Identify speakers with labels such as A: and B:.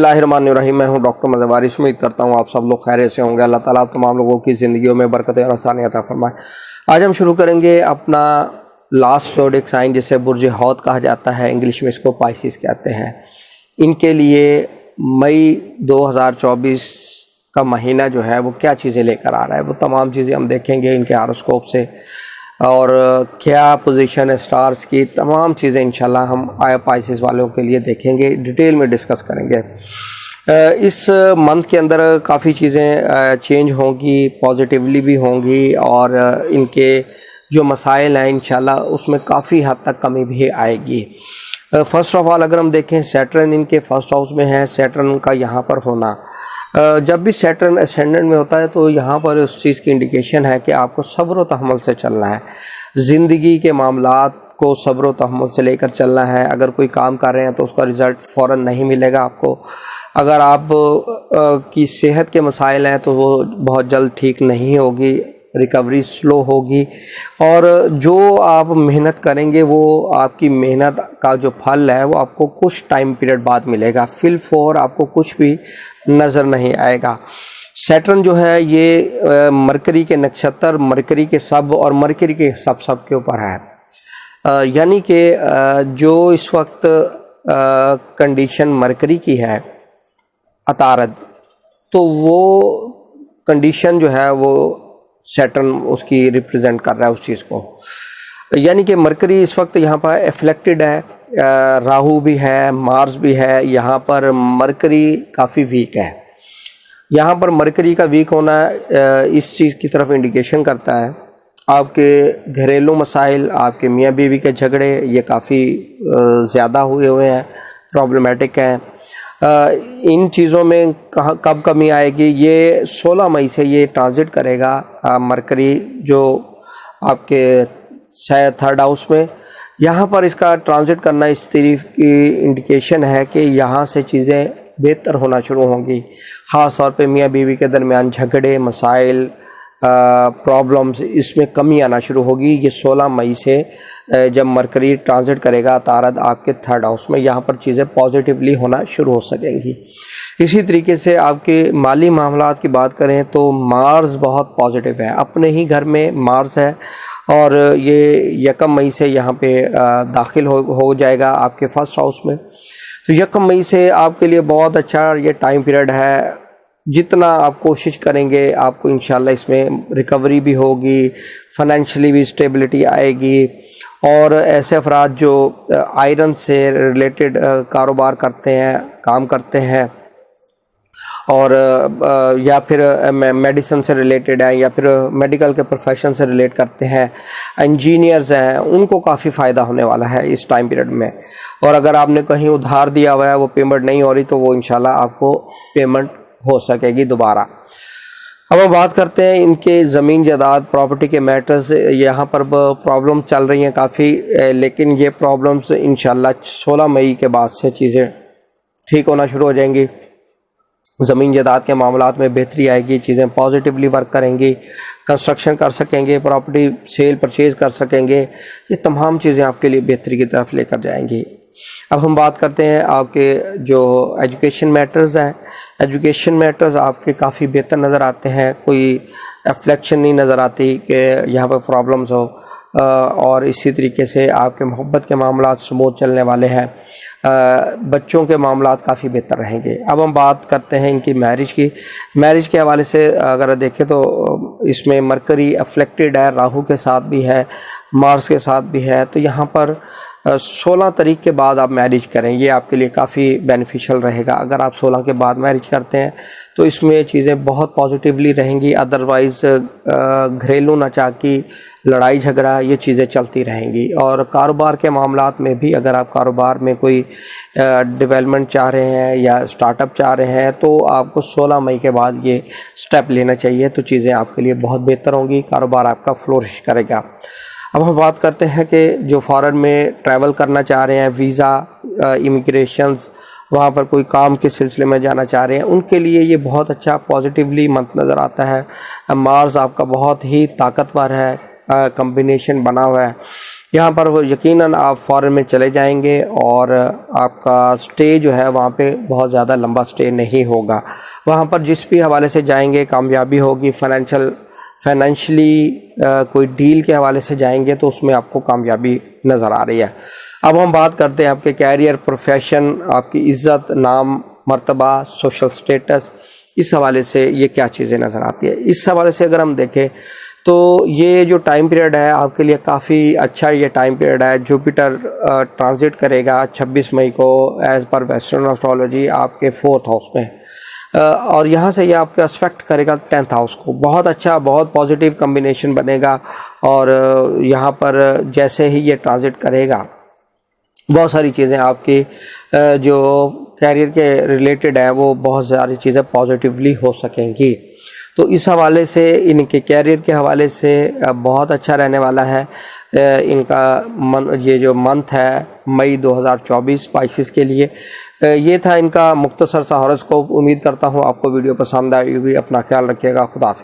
A: बिस्मिल्लाहिर्रहमानिर्रहीम। मैं हूं डॉक्टर मज़हर वारिस। उम्मीद करता हूं आप सब लोग खैरियत से होंगे। अल्लाह ताला आप तमाम लोगों की ज़िंदगियों में बरकत और आसानी अता फरमाए। आज हम शुरू करेंगे अपना लास्ट ज़ोडिक साइन जिसे बुर्ज हौत कहा जाता है, इंग्लिश में इसको पाइसिस कहते हैं। इनके लिए मई 2024 का महीना जो है वो क्या चीज़ें लेकर आ रहा है, वो तमाम चीज़ें हम देखेंगे इनके हॉरोस्कोप से, और क्या पोजीशन है स्टार्स की, तमाम चीज़ें इंशाल्लाह हम आया पाइसिस वालों के लिए देखेंगे, डिटेल में डिस्कस करेंगे। इस मंथ के अंदर काफ़ी चीज़ें चेंज होंगी, पॉजिटिवली भी होंगी, और इनके जो मसाइल हैं इंशाल्लाह उसमें काफ़ी हद तक कमी भी आएगी। फ़र्स्ट ऑफ ऑल अगर हम देखें, सैटर्न इनके फर्स्ट हाउस में है। सैटर्न का यहाँ पर होना, जब भी सैटर्न असेंडेंट में होता है तो यहाँ पर उस चीज़ की इंडिकेशन है कि आपको सब्र व तहम्मुल से चलना है, ज़िंदगी के मामलात को सब्र व तहम्मुल से लेकर चलना है। अगर कोई काम कर रहे हैं तो उसका रिज़ल्ट फ़ौरन नहीं मिलेगा आपको। अगर आप की सेहत के मसाइल हैं तो वो बहुत जल्द ठीक नहीं होगी, रिकवरी स्लो होगी, और जो आप मेहनत करेंगे वो आपकी मेहनत का जो फल है वो आपको कुछ टाइम पीरियड बाद मिलेगा। फिल फॉर आपको कुछ भी नज़र नहीं आएगा। सैटर्न जो है ये मरकरी के नक्षत्र, मरकरी के सब और मरकरी के सब के ऊपर है। यानी कि जो इस वक्त कंडीशन मरकरी की है अतारद, तो वो कंडीशन जो है वो सैटर्न उसकी रिप्रेजेंट कर रहा है उस चीज़ को। यानी कि मरकरी इस वक्त यहाँ पर एफ्लेक्टेड है, राहु भी है, मार्स भी है। यहाँ पर मरकरी काफ़ी वीक है। यहाँ पर मरकरी का वीक होना इस चीज़ की तरफ इंडिकेशन करता है आपके घरेलू मसाइल, आपके मियाँ बीवी के झगड़े ये काफ़ी ज़्यादा हुए हैं, प्रॉब्लमेटिक हैं। इन चीज़ों में कब कमी आएगी, ये 16 मई से ये ट्रांजिट करेगा मरकरी, जो आपके थर्ड हाउस में। यहाँ पर इसका ट्रांजिट करना इस तरह की इंडिकेशन है कि यहाँ से चीज़ें बेहतर होना शुरू होंगी। ख़ास तौर पे मियाँ बीवी के दरमियान झगड़े, मसाइल, प्रॉब्लम्स, इसमें कमी आना शुरू होगी। ये 16 मई से जब मरकरी ट्रांजिट करेगा तारद आपके थर्ड हाउस में, यहाँ पर चीज़ें पॉजिटिवली होना शुरू हो सकेंगी। इसी तरीके से आपके माली मामलात की बात करें तो मार्स बहुत पॉजिटिव है, अपने ही घर में मार्स है, और ये 1 मई से यहाँ पे दाखिल हो जाएगा आपके फर्स्ट हाउस में। तो 1 मई से आपके लिए बहुत अच्छा ये टाइम पीरियड है। जितना आप कोशिश करेंगे आपको इंशाल्लाह इसमें रिकवरी भी होगी, फाइनेंशियली भी स्टेबिलिटी आएगी। और ऐसे अफराद जो आयरन से रिलेटेड कारोबार करते हैं, काम करते हैं, और या फिर मेडिसिन से रिलेटेड है, या फिर मेडिकल के प्रोफेशन से रिलेट करते हैं, इंजीनियर्स हैं, उनको काफ़ी फ़ायदा होने वाला है इस टाइम पीरियड में। और अगर आपने कहीं उधार दिया हुआ है, वो पेमेंट नहीं हो रही, तो वो इंशाल्लाह आपको पेमेंट हो सकेगी दोबारा। अब हम बात करते हैं इनके ज़मीन जायदाद प्रॉपर्टी के मैटर्स। यहाँ पर प्रॉब्लम चल रही हैं काफ़ी, लेकिन ये प्रॉब्लम्स इंशाल्लाह 16 मई के बाद से चीज़ें ठीक होना शुरू हो जाएंगी। ज़मीन जायदाद के मामलात में बेहतरी आएगी, चीज़ें पॉजिटिवली वर्क करेंगी, कंस्ट्रक्शन कर सकेंगे, प्रॉपर्टी सेल परचेज़ कर सकेंगे। ये तमाम चीज़ें आपके लिए बेहतरी की तरफ लेकर जाएंगी। अब हम बात करते हैं आपके जो एजुकेशन मैटर्स हैं। एजुकेशन मैटर्स आपके काफ़ी बेहतर नज़र आते हैं, कोई एफ्लेक्शन नहीं नज़र आती कि यहाँ पर प्रॉब्लम्स हो, और इसी तरीके से आपके मोहब्बत के मामलात स्मूथ चलने वाले हैं। बच्चों के मामलात काफ़ी बेहतर रहेंगे। अब हम बात करते हैं इनकी मैरिज की। मैरिज के हवाले से अगर देखें तो इसमें मरकरी अफ्लेक्टेड है, राहु के साथ भी है, मार्स के साथ भी है। तो यहाँ पर 16 तारीख के बाद आप मैरिज करें, ये आपके लिए काफ़ी बेनिफिशियल रहेगा। अगर आप 16 के बाद मैरिज करते हैं तो इसमें चीज़ें बहुत पॉजिटिवली रहेंगी। अदरवाइज़ घरेलू नाचाकी, लड़ाई झगड़ा, ये चीज़ें चलती रहेंगी। और कारोबार के मामलात में भी अगर आप कारोबार में कोई डेवलपमेंट चाह रहे हैं या स्टार्टअप चाह रहे हैं तो आपको 16 मई के बाद ये स्टेप लेना चाहिए, तो चीज़ें आपके लिए बहुत बेहतर होंगी, कारोबार आपका फ्लोरिश करेगा। अब हम बात करते हैं कि जो फॉरेन में ट्रैवल करना चाह रहे हैं, वीज़ा, इमिग्रेशंस, वहाँ पर कोई काम के सिलसिले में जाना चाह रहे हैं, उनके लिए ये बहुत अच्छा पॉजिटिवली मंथ नज़र आता है। मार्स आपका बहुत ही ताकतवर है, कम्बिनेशन बना हुआ है। यहाँ पर वो यकीनन आप फॉरेन में चले जाएंगे और आपका स्टे जो है वहाँ पे बहुत ज़्यादा लंबा स्टे नहीं होगा। वहाँ पर जिस भी हवाले से जाएंगे कामयाबी होगी। फाइनेंशली कोई डील के हवाले से जाएंगे तो उसमें आपको कामयाबी नज़र आ रही है। अब हम बात करते हैं आपके कैरियर, प्रोफेशन, आपकी इज़्ज़त, नाम, मर्तबा, सोशल स्टेटस, इस हवाले से ये क्या चीज़ें नज़र आती है। इस हवाले से अगर हम देखें तो ये जो टाइम पीरियड है आपके लिए काफ़ी अच्छा ये टाइम पीरियड है। जुपिटर ट्रांजिट करेगा 26 मई को एज़ पर वेस्टर्न एस्ट्रोलॉजी आपके 4th हाउस में, और यहाँ से ये आपके एस्पेक्ट करेगा 10th हाउस को। बहुत अच्छा, बहुत पॉजिटिव कम्बिनेशन बनेगा। और यहाँ पर जैसे ही ये ट्रांजिट करेगा बहुत सारी चीज़ें आपकी जो कैरियर के रिलेटेड है वो बहुत सारी चीज़ें पॉजिटिवली हो सकेंगी। तो इस हवाले से इनके कैरियर के हवाले से बहुत अच्छा रहने वाला है। इनका ये जो मंथ है मई 2024 स्पाइसिस के लिए। ये था इनका मुख्तसर सा हॉरोस्कोप। उम्मीद करता हूँ आपको वीडियो पसंद आई होगी। अपना ख्याल रखिएगा। खुदा हाफिज़।